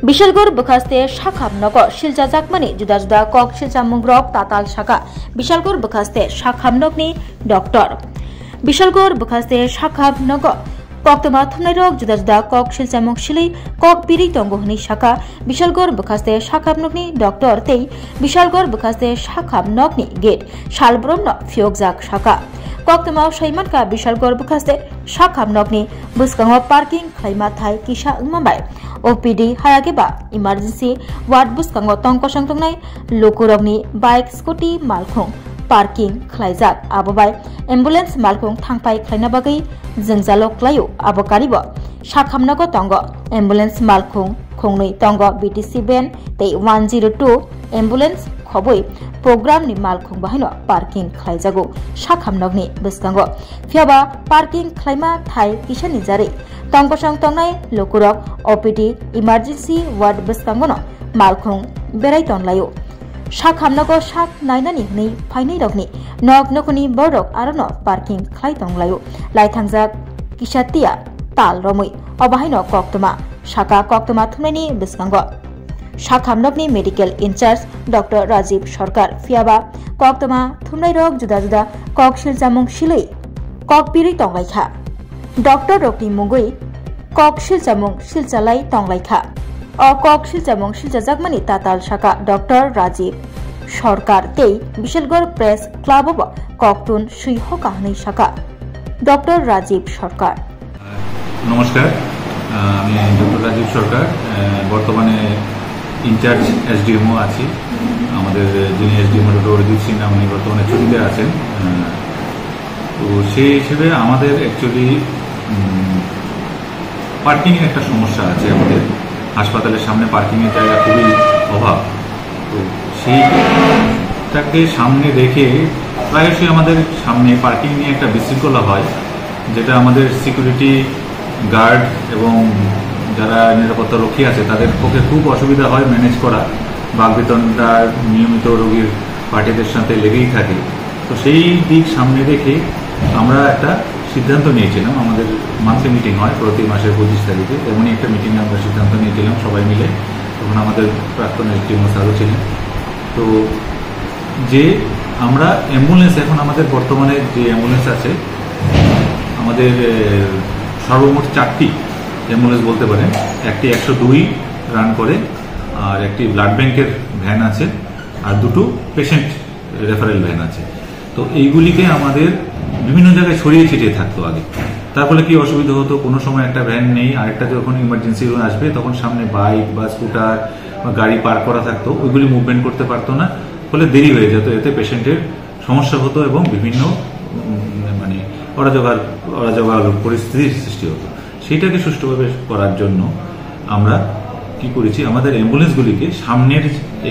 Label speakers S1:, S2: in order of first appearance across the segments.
S1: বিশালগড় বখাস্তে শাখামনগর শিলজাজাকমানি जुदा जुदा कक शिलजामुंग्रक ताताल शाखा বিশালগড় বখাস্তে শাখামনগনি डॉक्टर বিশালগড় বখাস্তে শাখামনগর कक्तमा थुमनायरक जुदा जुदा कक शिलजामुं शिलै कक बिरि तंगहनि शाखा বিশালগড় বখাস্তে শাখামনगनि डॉक्टर तै বিশালগড় বখাস্তে শাখামনगनि गेट शालब्रमन फियोगजाक शाखा कक्तमा सैमानका বিশালগড় বখাস্তে শাখামনगनि बुस्कांगो पार्किंग खैमा थाय किसा उमाबाय ओपीडी हायागेबा इमारजेंसी वार्ड बुस्कांगो तंकसं तंगनाय लोकुरगनि बाइक स्कूटी मालखुं पार्किंग खलायजाक आबोबाय एम्बुलेंस मालखुं थांपाय खलायना बागै जोंजालो क्लायो आबो कारिबो शाखामनगो तंग एम्बुलेंस मालखुं खोंनै तंग बीटीसी बेन तै 102 एम्बुलेंस खबै प्रोग्राम नि मालखुं बाहायनो पार्किंग खलायजागो शाखामनगनि बुस्कांगो फियाबा पार्किंग खलायमा थाय किसानि जारै तंकसं तंगनाय लोकुरक ओपीडी इमारजेंसी वार्ड बुस्कांगोनो मालखुं बेरायतनलायो शाखामनगो शाख नायनानि हनै फाइनै रगनि नग नखनि बरक आरोनो पार्किंग खलायतंलायो लायथांजाक किसातिया ताल रमै अबाहायनो कक्तमा शाखा कक्तमा थुमनायनि बुस्कांगो शाखामनगनि मेडिकल इनचार्ज डॉक्टर राजीव सरकार फियाबा कक्तमा थुमनाय रग जुदा जुदा कक शिलजामुं शिलै कक बिरै तंलायखा डॉक्टर रकनि मुंगै कक शिलजामुं शिलजालाय तंलायखा अ कक शिलजामुं शिलजाजाकमानि ताताल शाखा डॉक्टर राजीव सरकार तै বিশালগড় प्रेस क्लाब ककटुन सुइहका हनै शाखा डॉक्टर राजीव सरकार
S2: नमस्कार আমি ডক্টর রাজীব সরকার বর্তমানে ইনচার্জ এসডিএমও আছি আমাদের যিনি এসডিএমও ডক্টর অরিজিৎ সিনহা উনি বর্তমানে ছুটিতে আছেন তো সেই হিসেবে আমাদের অ্যাকচুয়ালি পার্কিং এর একটা সমস্যা আছে আমাদের হাসপাতালের সামনে পার্কিং এর জায়গা খুবই অভাব তো সেইটাকে সামনে রেখে প্রায়শই আমাদের সামনে পার্কিং নিয়ে একটা বিশৃঙ্খলা হয় যেটা আমাদের সিকিউরিটি গার্ড এবং যারা নিরাপত্তা রক্ষী আছে তাদের পক্ষে খুব অসুবিধা হয় ম্যানেজ করা বাগবিতণ্ডা নিয়মিত রোগীর পার্টিদের সাথে লেগেই থাকে তো সেই দিক সামনে রেখে আমরা একটা সিদ্ধান্ত নিয়েছিলাম আমাদের মান্থলি মিটিং হয় প্রতি মাসের 25 তারিখে এমনই একটা মিটিংয়ে আমরা সিদ্ধান্ত নিয়েছিলাম সবাই মিলে তখন আমাদের প্রাক্তন এসডিএমও স্যারও ছিলেন তো যে আমরা অ্যাম্বুলেন্স এখন আমাদের বর্তমানে যে অ্যাম্বুলেন্স আছে আমাদের সর্বমোট 4টি অ্যাম্বুলেন্স বলতে পারেন একটি 102 রান করে আর একটি ব্লাড ব্যাংকের ভ্যান আছে আর দুটো পেশেন্ট রেফারেল ভ্যান আছে তো এইগুলিকে আমাদের বিভিন্ন জায়গায় ছড়িয়ে ছিটিয়ে থাকতো আগে তার ফলে কি অসুবিধা হতো কোনো সময় একটা ভ্যান নেই আরেকটা যখন ইমার্জেন্সি আসবে তখন সামনে বাইক বা স্কুটার বা গাড়ি পার্ক করা থাকতো ওইগুলি মুভমেন্ট করতে পারতো না ফলে দেরি হয়ে যেত এতে পেশেন্টের সমস্যা হতো এবং বিভিন্ন মানে অরাজকার পরিস্থিতির সৃষ্টি হতো সেটাকে সুষ্ঠুভাবে করার জন্য আমরা কি করেছি আমাদের অ্যাম্বুলেন্সগুলিকে সামনের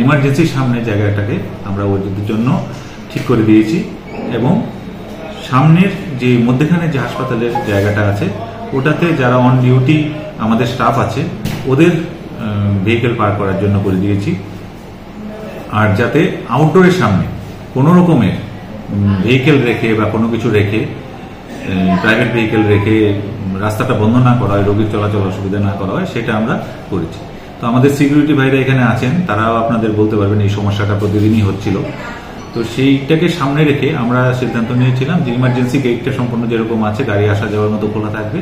S2: ইমার্জেন্সির সামনের জায়গাটাকে আমরা ওদের জন্য ঠিক করে দিয়েছি এবং সামনের যে মধ্যখানে যে হাসপাতালের জায়গাটা আছে ওটাতে যারা অন ডিউটি আমাদের স্টাফ আছে ওদের ভেহিকেল পার্ক করার জন্য করে দিয়েছি আর যাতে আউটডোরের সামনে কোনো রকমের ভেহিকেল রেখে বা কোনো কিছু রেখে প্রাইভেট ভেহিকেল রেখে রাস্তাটা বন্ধ না করা হয় রোগীর চলাচল অসুবিধা না করা হয় সেটা আমরা করেছি তো আমাদের সিকিউরিটি ভাইরা এখানে আছেন তারাও আপনাদের বলতে পারবেন এই সমস্যাটা প্রতিদিনই হচ্ছিল তো সেইটাকে সামনে রেখে আমরা সিদ্ধান্ত নিয়েছিলাম যে ইমার্জেন্সি গেটটা সম্পূর্ণ যেরকম আছে গাড়ি আসা যাওয়ার মতো খোলা থাকবে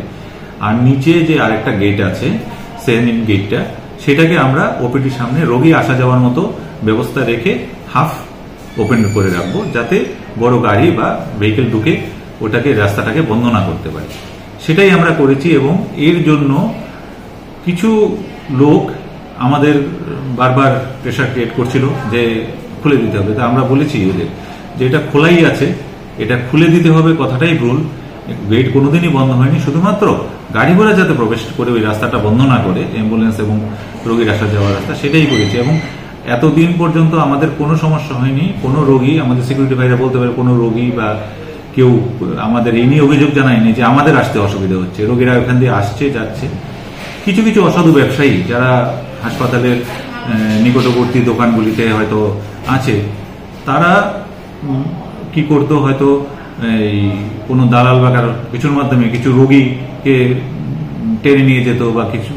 S2: আর নিচে যে আরেকটা গেট আছে সেকেন্ড গেটটা সেটাকে আমরা ওপিডির সামনে রোগী আসা যাওয়ার মতো ব্যবস্থা রেখে হাফ ওপেন করে রাখবো যাতে বড় গাড়ি বা ভেহিকেল ঢুকে ওটাকে রাস্তাটাকে বন্ধ না করতে পারে সেটাই আমরা করেছি এবং এর জন্য কিছু লোক আমাদের বারবার প্রেশার ক্রিয়েট করছিল যে খুলে দিতে হবে তা আমরা বলেছি ওদের যে এটা খোলাই আছে এটা খুলে দিতে হবে কথাটাই ভুল গেট কোনোদিনই বন্ধ হয়নি শুধুমাত্র গাড়ি ঘোড়া যাতে প্রবেশ করে ওই রাস্তাটা বন্ধ না করে অ্যাম্বুলেন্স এবং রোগীর আসা যাওয়ার রাস্তা সেটাই করেছি এবং এতদিন পর্যন্ত আমাদের কোনো সমস্যা হয়নি কোনো রোগী আমাদের সিকিউরিটি ভাইরা বলতে পারে কোনো রোগী বা কেউ আমাদের এই নিয়ে অভিযোগ জানায়নি যে আমাদের আসতে অসুবিধা হচ্ছে রোগীরা ওখান দিয়ে আসছে যাচ্ছে কিছু কিছু অসাধু ব্যবসায়ী যারা হাসপাতালের নিকটবর্তী দোকানগুলিতে হয়তো আছে তারা কি করতো হয়তো এই কোনো দালাল বা কারোর কিছুর মাধ্যমে কিছু রোগীকে টেনে নিয়ে যেত বা কিছু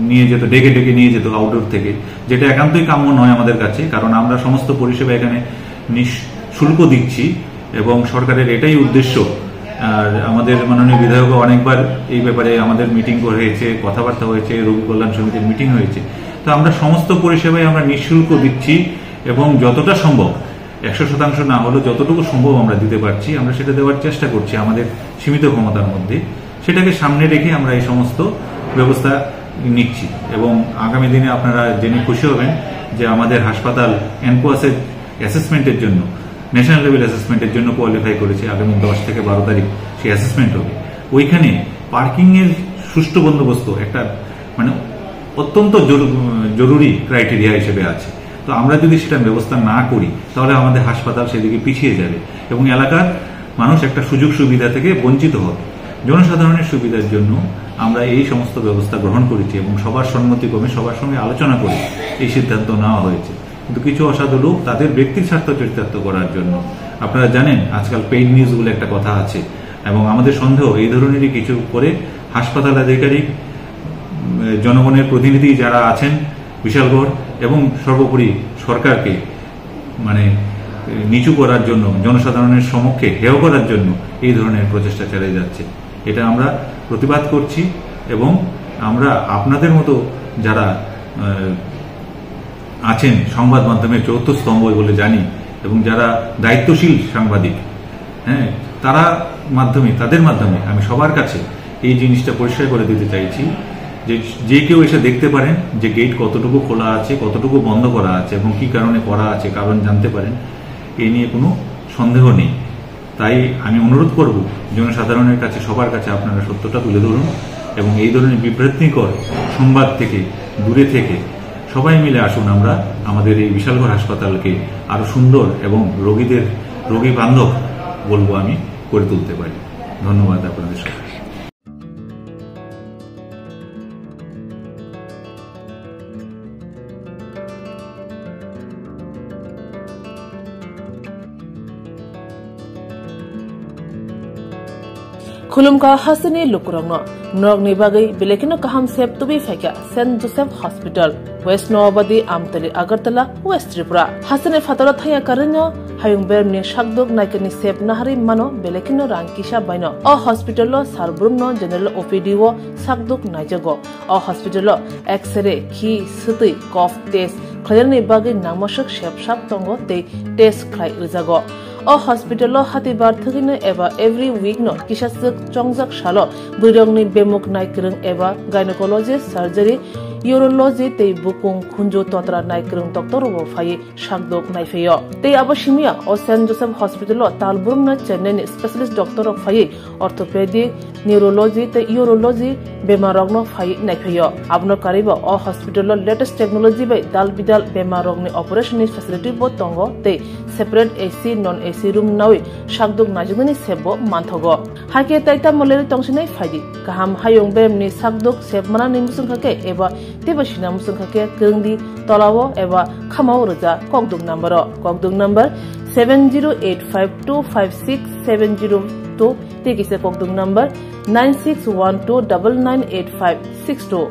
S2: নিয়ে যেত, ডেকে ডেকে নিয়ে যেত আউটডোর থেকে, যেটা একান্তই কাম্য নয় আমাদের কাছে। কারণ আমরা সমস্ত পরিষেবা এখানে নিঃশুল্ক দিচ্ছি এবং সরকারের এটাই উদ্দেশ্য। আর আমাদের মাননীয় বিধায়ক অনেকবার এই ব্যাপারে আমাদের মিটিং হয়েছে, কথাবার্তা হয়েছে, রোগী কল্যাণ সমিতির মিটিং হয়েছে। তো আমরা সমস্ত পরিষেবাই আমরা নিঃশুল্ক দিচ্ছি এবং যতটা সম্ভব, 100% না হলেও যতটুকু সম্ভব আমরা দিতে পারছি, আমরা সেটা দেওয়ার চেষ্টা করছি আমাদের সীমিত ক্ষমতার মধ্যে। সেটাকে সামনে রেখে আমরা এই সমস্ত ব্যবস্থা নিচ্ছি এবং আগামী দিনে আপনারা জেনে খুশি হবেন যে আমাদের হাসপাতাল এনকোয়াসের অ্যাসেসমেন্টের জন্য, ন্যাশনাল লেভেল অ্যাসেসমেন্টের জন্য কোয়ালিফাই করেছে। আগামী 10 থেকে 12 তারিখ সেই অ্যাসেসমেন্ট হবে। ওইখানে পার্কিং এর সুষ্ঠু বন্দোবস্ত একটা মানে অত্যন্ত জরুরি ক্রাইটেরিয়া হিসেবে আছে। তো আমরা যদি সেটা ব্যবস্থা না করি তাহলে আমাদের হাসপাতাল সেদিকে পিছিয়ে যাবে এবং এলাকার মানুষ একটা সুযোগ সুবিধা থেকে বঞ্চিত হবে। জনসাধারণের সুবিধার জন্য আমরা এই সমস্ত ব্যবস্থা গ্রহণ করেছি এবং সবার সম্মতিক্রমে সবার সঙ্গে আলোচনা করে এই সিদ্ধান্ত নেওয়া হয়েছে। কিন্তু কিছু অসাধু লোক তাদের ব্যক্তির স্বার্থ চরিতার্থ করার জন্য, আপনারা জানেন আজকাল পেইড নিউজ বলে একটা কথা আছে এবং আমাদের সন্দেহ এই ধরনেরই কিছু করে হাসপাতাল আধিকারিক, জনগণের প্রতিনিধি যারা আছেন বিশালগড় এবং সর্বোপরি সরকারকে মানে নিচু করার জন্য, জনসাধারণের সমক্ষে হেয় করার জন্য এই ধরনের প্রচেষ্টা চালিয়ে যাচ্ছে। এটা আমরা প্রতিবাদ করছি এবং আমরা আপনাদের মতো যারা আছেন সংবাদ মাধ্যমের চতুর্থ স্তম্ভ বলে জানি এবং যারা দায়িত্বশীল সাংবাদিক, হ্যাঁ, তাদের মাধ্যমে আমি সবার কাছে এই জিনিসটা পরিষ্কার করে দিতে চাইছি যে কেউ এসে দেখতে পারেন যে গেট কতটুকু খোলা আছে, কতটুকু বন্ধ করা আছে এবং কি কারণে করা আছে, কারণ জানতে পারেন। এই নিয়ে কোনো সন্দেহ নেই। তাই আমি অনুরোধ করব জনসাধারণের কাছে, সবার কাছে আপনারা সত্যটা তুলে ধরুন এবং এই ধরনের বিভ্রান্তিকর সংবাদ থেকে দূরে থেকে সবাই মিলে আসুন আমরা আমাদের এই বিশালগড় হাসপাতালকে আরো সুন্দর এবং রোগী বান্ধব বলবো আমি করে তুলতে পারি। ধন্যবাদ আপনাদের সবাই।
S3: खुलुमका हसनी लुकुरंग नरगनि बागै बेलेकिनो काहाम सेब तुबि फैका saint Joseph hospital west Nawabadi Amtali Agartala west Tripura हसने फातरा थाया करनो हायुं बेरनि शाकदोक नायकनि सेब नाहारि मानो बेलेकिनो रांकिसा बायनो अ हॉस्पिटलो सारब्रुमनो जनरल ओपीडी वो शाकदोक नायजगो अ हॉस्पिटलो एक्सरे खि सुतै कफ टेस्ट खयरनि बागै नामसक सेबसाब तंगो ते टेस्ट खाय रिजागो अ हॉस्पिटलो हातिबार थगिनो एबा एवरी वीक नो किसासक चंगजाक सालो बुरंगनि बेमुक नायकरं एबा गायनेकोलॉजिस्ट सर्जरी यूरोलॉजी ते बुकुं खुंजो तंत्रा नायकरं डॉक्टर वो फाये शाकदोक नायफेयो ते आबशिमिया अ सेंट जोसेफ हॉस्पिटलो तालबुरमना चेन्नई स्पेशलिस्ट डॉक्टर फाये ऑर्थोपेडिक न्यूरोलॉजी ते यूरोलॉजी बेमारगनो फाये नायफेयो आबनो कारिबो अ हॉस्पिटलो लेटेस्ट टेक्नोलॉजी बाय दाल बिदाल बेमारगनि ऑपरेशन फैसिलिटी बो तंगो ते separate AC non AC room नावे शाकदोक नाजुगनि सेबो मानथगो हाके ताइता मलेरि तंगसिनै फायदि गाहाम हायुं बेमनि शाकदोक सेबमाना निमुसुंखाके एबा तेबसिना मुसुंखाके गंगदि तलावो एबा खामाव रजा कगदुक number 7085256702 तेकिसे कगदुक number 9612998562।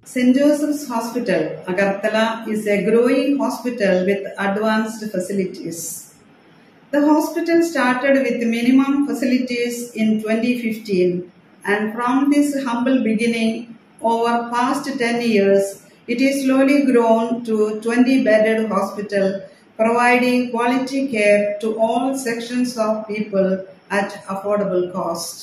S4: St. Joseph's Hospital, Agartala is a growing hospital with advanced facilities. The hospital started with minimum facilities in 2015 and from this humble beginning over past 10 years, it is slowly grown to 20-bedded hospital providing quality care to all sections of people at affordable cost.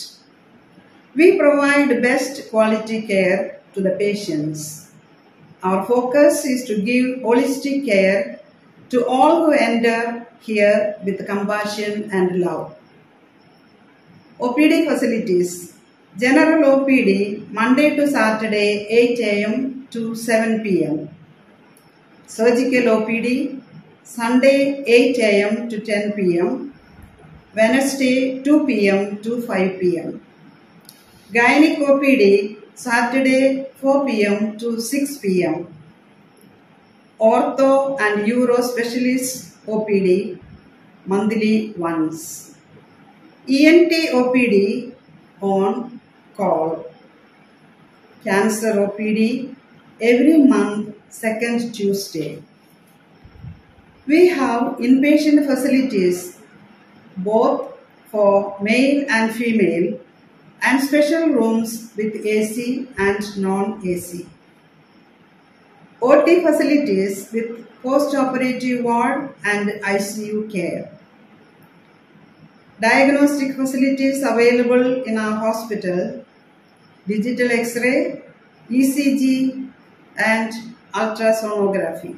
S4: We provide best quality care to the patients. Our focus is to give holistic care to all who enter here with compassion and love. OPD facilities. General OPD Monday to Saturday 8 a.m. to 7 p.m. Surgical OPD Sunday 8 a.m. to 10 p.m. Wednesday 2 p.m. to 5 p.m. Gynec OPD Saturday 4 p.m. to 6 p.m. Ortho and Uro Specialist OPD monthly once. ENT OPD on call. Cancer OPD every month, second Tuesday. We have inpatient facilities both for male and female and special rooms with AC and non-AC. OT facilities with post-operative ward and ICU care. Diagnostic facilities available in our hospital, digital X-ray, ECG and ultrasonography.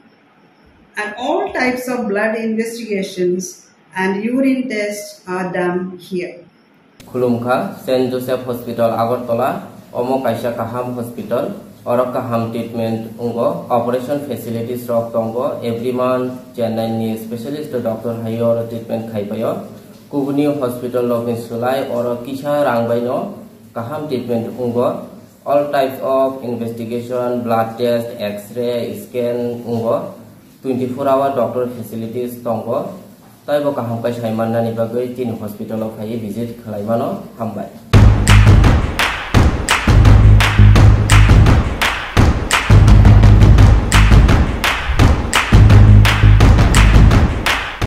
S4: And all types of blood investigations and urine tests are done here.
S5: Khulumkha, St. Joseph Hospital, Agartala, Omo Kaisha Kaham Hospital, Oro Kaham Treatment Ungo, Operation Facilities Rock Tongo, every month, Chennai Specialist Doctor Hayor Treatment Kaipayo, Kubuni Hospital Login Sulai, Oro Kisha Rangbaino, Kaham Treatment Ungo, all types of investigation, blood test, X-ray, scan Ungo, 24-hour doctor facilities Tongo, Taibo Kaham Kai Shaiman Nani Bagai, Tin Hospital of Hai visit Kalaimano, Hambai.